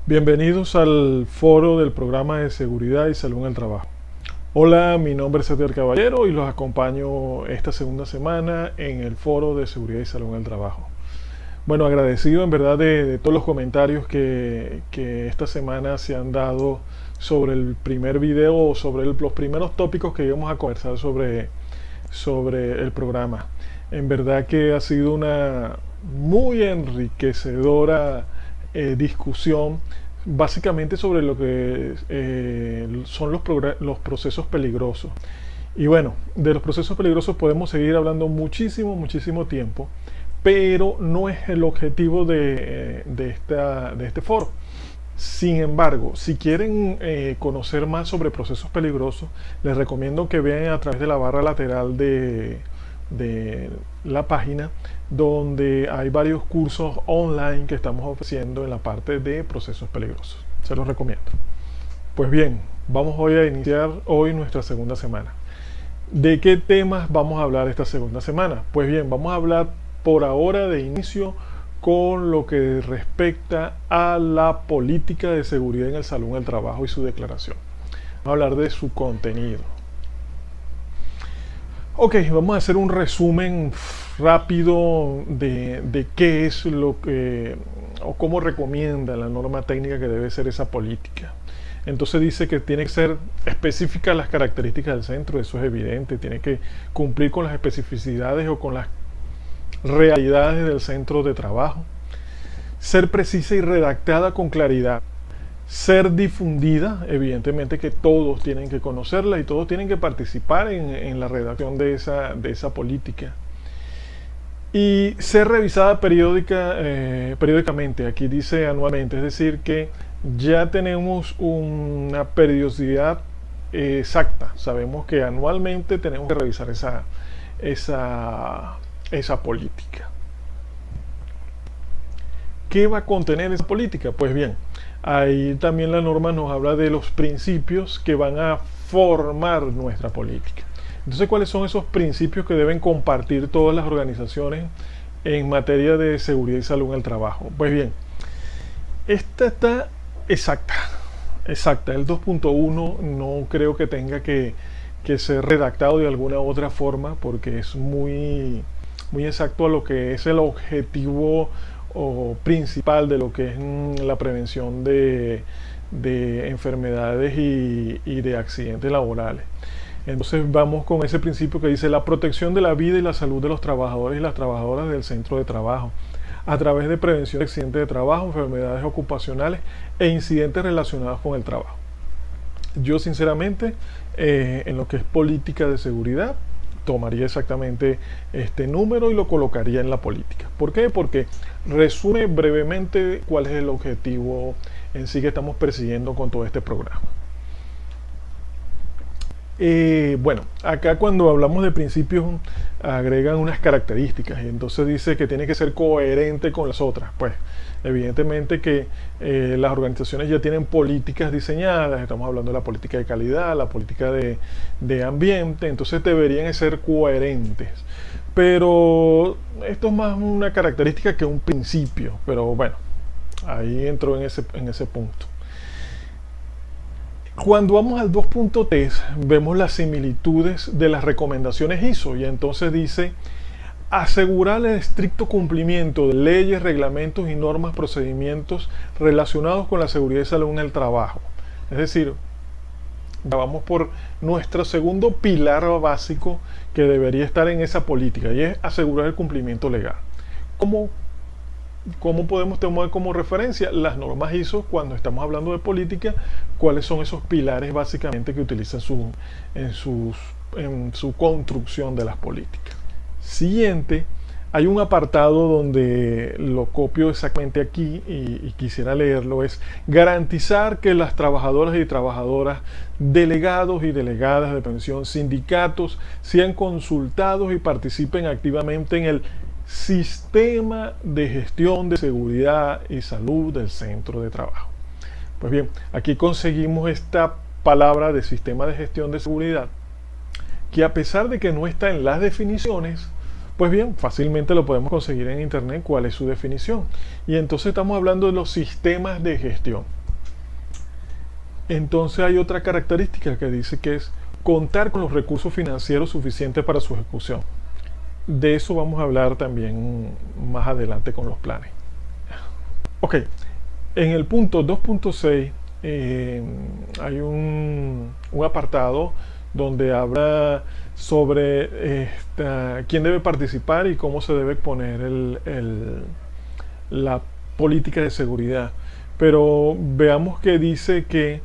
Bienvenidos al foro del programa de seguridad y salud en el trabajo. Hola, mi nombre es Eder Caballero y los acompaño esta segunda semana en el foro de seguridad y salud en el trabajo. Bueno, agradecido en verdad de todos los comentarios que esta semana se han dado sobre el primer video o sobre los primeros tópicos que íbamos a conversar sobre el programa. En verdad que ha sido una muy enriquecedora discusión básicamente sobre lo que son los procesos peligrosos. Y bueno, de los procesos peligrosos podemos seguir hablando muchísimo tiempo, pero no es el objetivo de este foro. Sin embargo, si quieren conocer más sobre procesos peligrosos, les recomiendo que vean a través de la barra lateral de la página, donde hay varios cursos online que estamos ofreciendo en la parte de procesos peligrosos. Se los recomiendo. Pues bien, vamos hoy a iniciar nuestra segunda semana. ¿De qué temas vamos a hablar esta segunda semana? Pues bien, vamos a hablar por ahora de inicio con lo que respecta a la política de seguridad en el salud en el trabajo y su declaración. Vamos a hablar de su contenido. Ok, vamos a hacer un resumen rápido de qué es lo que o cómo recomienda la norma técnica que debe ser esa política. Entonces dice que tiene que ser específica las características del centro, eso es evidente, tiene que cumplir con las especificidades o con las realidades del centro de trabajo, ser precisa y redactada con claridad, ser difundida, evidentemente que todos tienen que conocerla y todos tienen que participar en la redacción de esa política, y ser revisada periódicamente, aquí dice anualmente, es decir que ya tenemos una periodicidad exacta, sabemos que anualmente tenemos que revisar esa política. ¿Qué va a contener esa política? Pues bien, ahí también la norma nos habla de los principios que van a formar nuestra política. Entonces, ¿cuáles son esos principios que deben compartir todas las organizaciones en materia de seguridad y salud en el trabajo? Pues bien, esta está exacta. El 2.1 no creo que tenga que ser redactado de alguna otra forma, porque es muy exacto a lo que es el objetivo principal de lo que es la prevención de enfermedades y de accidentes laborales. Entonces vamos con ese principio que dice la protección de la vida y la salud de los trabajadores y las trabajadoras del centro de trabajo a través de prevención de accidentes de trabajo, enfermedades ocupacionales e incidentes relacionados con el trabajo. Yo sinceramente en lo que es política de seguridad tomaría exactamente este número y lo colocaría en la política. ¿Por qué? Porque resume brevemente cuál es el objetivo en sí que estamos persiguiendo con todo este programa. Bueno, acá cuando hablamos de principios agregan unas características y entonces dice que tiene que ser coherente con las otras. Pues evidentemente que las organizaciones ya tienen políticas diseñadas, estamos hablando de la política de calidad, la política de ambiente, entonces deberían ser coherentes. Pero esto es más una característica que un principio, pero bueno, ahí entro en ese punto. Cuando vamos al 2.3 vemos las similitudes de las recomendaciones ISO y entonces dice asegurar el estricto cumplimiento de leyes, reglamentos y normas, procedimientos relacionados con la seguridad y salud en el trabajo. Es decir, ya vamos por nuestro segundo pilar básico que debería estar en esa política y es asegurar el cumplimiento legal. ¿Cómo podemos tomar como referencia las normas ISO cuando estamos hablando de política? ¿Cuáles son esos pilares básicamente que utilizan en su construcción de las políticas? Siguiente, hay un apartado donde lo copio exactamente aquí y quisiera leerlo, es garantizar que las trabajadoras y trabajadoras, delegados y delegadas de pensión, sindicatos, sean consultados y participen activamente en el sistema de gestión de seguridad y salud del centro de trabajo. Pues bien, aquí conseguimos esta palabra de sistema de gestión de seguridad, que a pesar de que no está en las definiciones, Pues bien, fácilmente lo podemos conseguir en internet cuál es su definición. Y entonces estamos hablando de los sistemas de gestión. Entonces hay otra característica que dice que es contar con los recursos financieros suficientes para su ejecución. De eso vamos a hablar también más adelante con los planes. Ok, en el punto 2.6 hay un apartado donde habla sobre quién debe participar y cómo se debe poner la política de seguridad. Pero veamos que dice que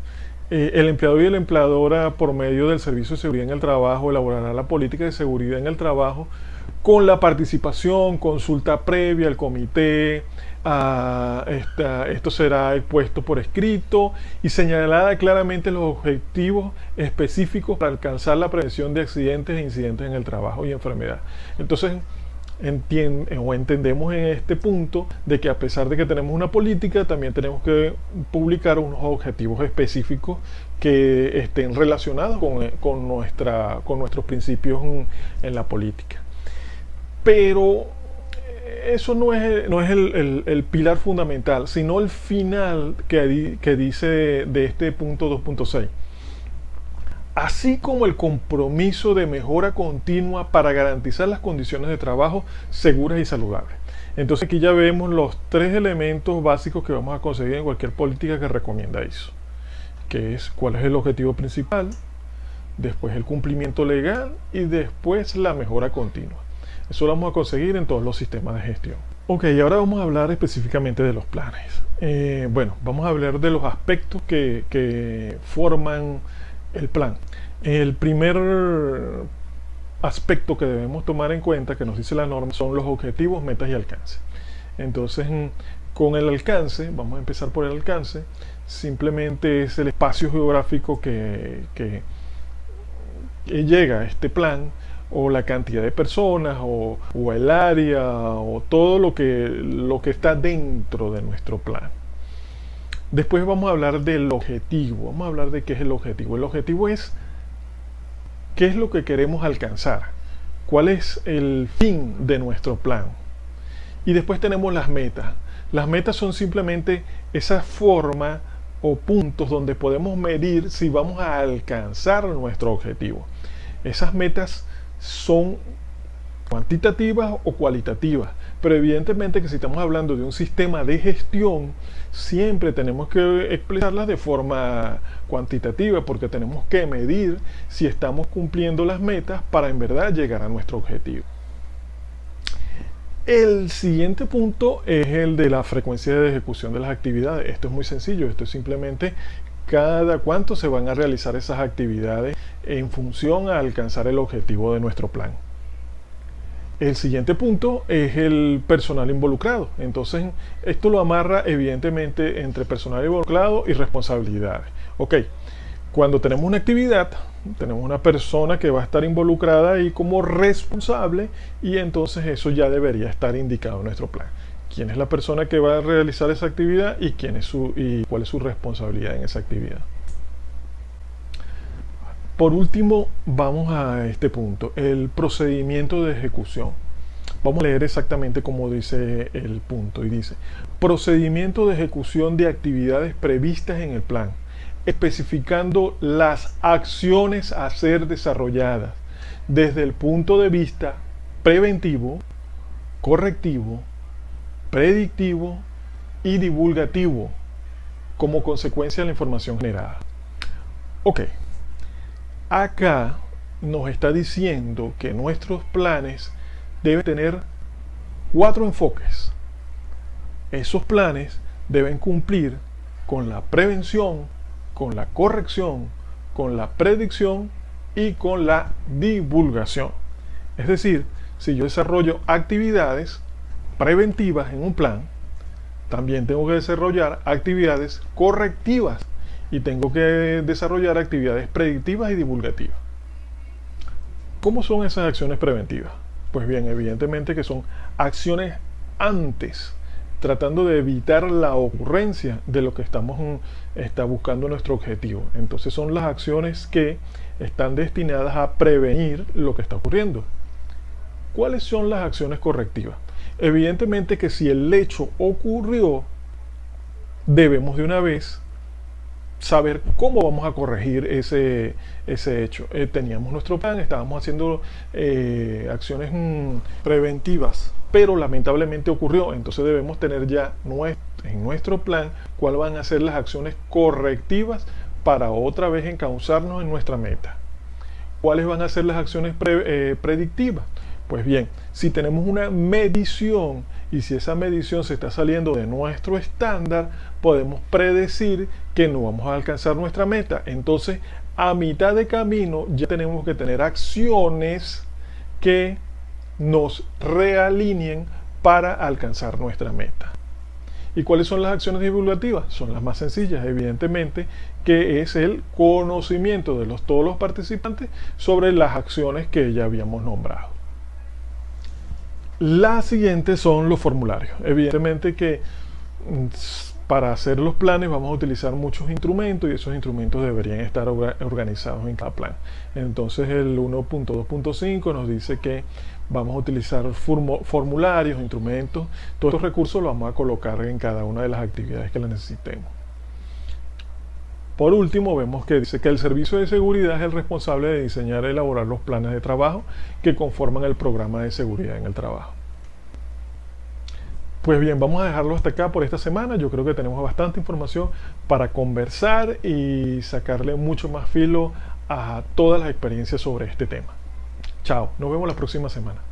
el empleador y la empleadora, por medio del Servicio de Seguridad en el Trabajo, elaborará la política de seguridad en el trabajo con la participación, consulta previa al comité. Esto será expuesto por escrito y señalará claramente los objetivos específicos para alcanzar la prevención de accidentes e incidentes en el trabajo y enfermedad. Entonces, entendemos en este punto de que a pesar de que tenemos una política, también tenemos que publicar unos objetivos específicos que estén relacionados con nuestros principios en la política. Pero eso no es el pilar fundamental, sino el final que dice de este punto 2.6. Así como el compromiso de mejora continua para garantizar las condiciones de trabajo seguras y saludables. Entonces aquí ya vemos los tres elementos básicos que vamos a conseguir en cualquier política que recomienda eso, que es cuál es el objetivo principal, después el cumplimiento legal y después la mejora continua. Eso lo vamos a conseguir en todos los sistemas de gestión. Ok, ahora vamos a hablar específicamente de los planes. Vamos a hablar de los aspectos que forman el plan. El primer aspecto que debemos tomar en cuenta, que nos dice la norma, son los objetivos, metas y alcance. Entonces, con el alcance, vamos a empezar por el alcance, simplemente es el espacio geográfico que llega a este plan, o la cantidad de personas, o el área, o todo lo que está dentro de nuestro plan. Después vamos a hablar del objetivo. Vamos a hablar de qué es el objetivo. El objetivo es qué es lo que queremos alcanzar, cuál es el fin de nuestro plan. Y después tenemos las metas. Las metas son simplemente esa forma o puntos donde podemos medir si vamos a alcanzar nuestro objetivo. Esas metas son cuantitativas o cualitativas, pero evidentemente que si estamos hablando de un sistema de gestión, siempre tenemos que explicarlas de forma cuantitativa, porque tenemos que medir si estamos cumpliendo las metas para en verdad llegar a nuestro objetivo. El siguiente punto es el de la frecuencia de ejecución de las actividades. Esto es muy sencillo, esto es simplemente cada cuánto se van a realizar esas actividades en función a alcanzar el objetivo de nuestro plan. El siguiente punto es el personal involucrado. Entonces, esto lo amarra evidentemente entre personal involucrado y responsabilidades. Ok, cuando tenemos una actividad, tenemos una persona que va a estar involucrada ahí como responsable, y entonces eso ya debería estar indicado en nuestro plan. ¿Quién es la persona que va a realizar esa actividad y cuál es su responsabilidad en esa actividad? Por último, vamos a este punto, el procedimiento de ejecución. Vamos a leer exactamente como dice el punto, y dice: procedimiento de ejecución de actividades previstas en el plan, especificando las acciones a ser desarrolladas desde el punto de vista preventivo, correctivo, predictivo y divulgativo, como consecuencia de la información generada. Ok. Acá nos está diciendo que nuestros planes deben tener 4 enfoques. Esos planes deben cumplir con la prevención, con la corrección, con la predicción y con la divulgación. Es decir, si yo desarrollo actividades preventivas en un plan, también tengo que desarrollar actividades correctivas y tengo que desarrollar actividades predictivas y divulgativas. ¿Cómo son esas acciones preventivas? Pues bien, evidentemente que son acciones antes, tratando de evitar la ocurrencia de lo que está buscando nuestro objetivo. Entonces son las acciones que están destinadas a prevenir lo que está ocurriendo. ¿cuáles son las acciones correctivas? Evidentemente que si el hecho ocurrió, debemos de una vez saber cómo vamos a corregir ese hecho. Teníamos nuestro plan, estábamos haciendo acciones preventivas, pero lamentablemente ocurrió. Entonces debemos tener ya en nuestro plan cuáles van a ser las acciones correctivas para otra vez encauzarnos en nuestra meta. ¿Cuáles van a ser las acciones predictivas? Pues bien, si tenemos una medición y si esa medición se está saliendo de nuestro estándar, podemos predecir que no vamos a alcanzar nuestra meta. Entonces, a mitad de camino ya tenemos que tener acciones que nos realineen para alcanzar nuestra meta. ¿Y cuáles son las acciones divulgativas? Son las más sencillas, evidentemente, que es el conocimiento de todos los participantes sobre las acciones que ya habíamos nombrado. Las siguientes son los formularios. Evidentemente que para hacer los planes vamos a utilizar muchos instrumentos y esos instrumentos deberían estar organizados en cada plan. Entonces el 1.2.5 nos dice que vamos a utilizar formularios, instrumentos, todos estos recursos los vamos a colocar en cada una de las actividades que las necesitemos. Por último, vemos que dice que el servicio de seguridad es el responsable de diseñar y elaborar los planes de trabajo que conforman el programa de seguridad en el trabajo. Pues bien, vamos a dejarlo hasta acá por esta semana. Yo creo que tenemos bastante información para conversar y sacarle mucho más filo a todas las experiencias sobre este tema. Chao, nos vemos la próxima semana.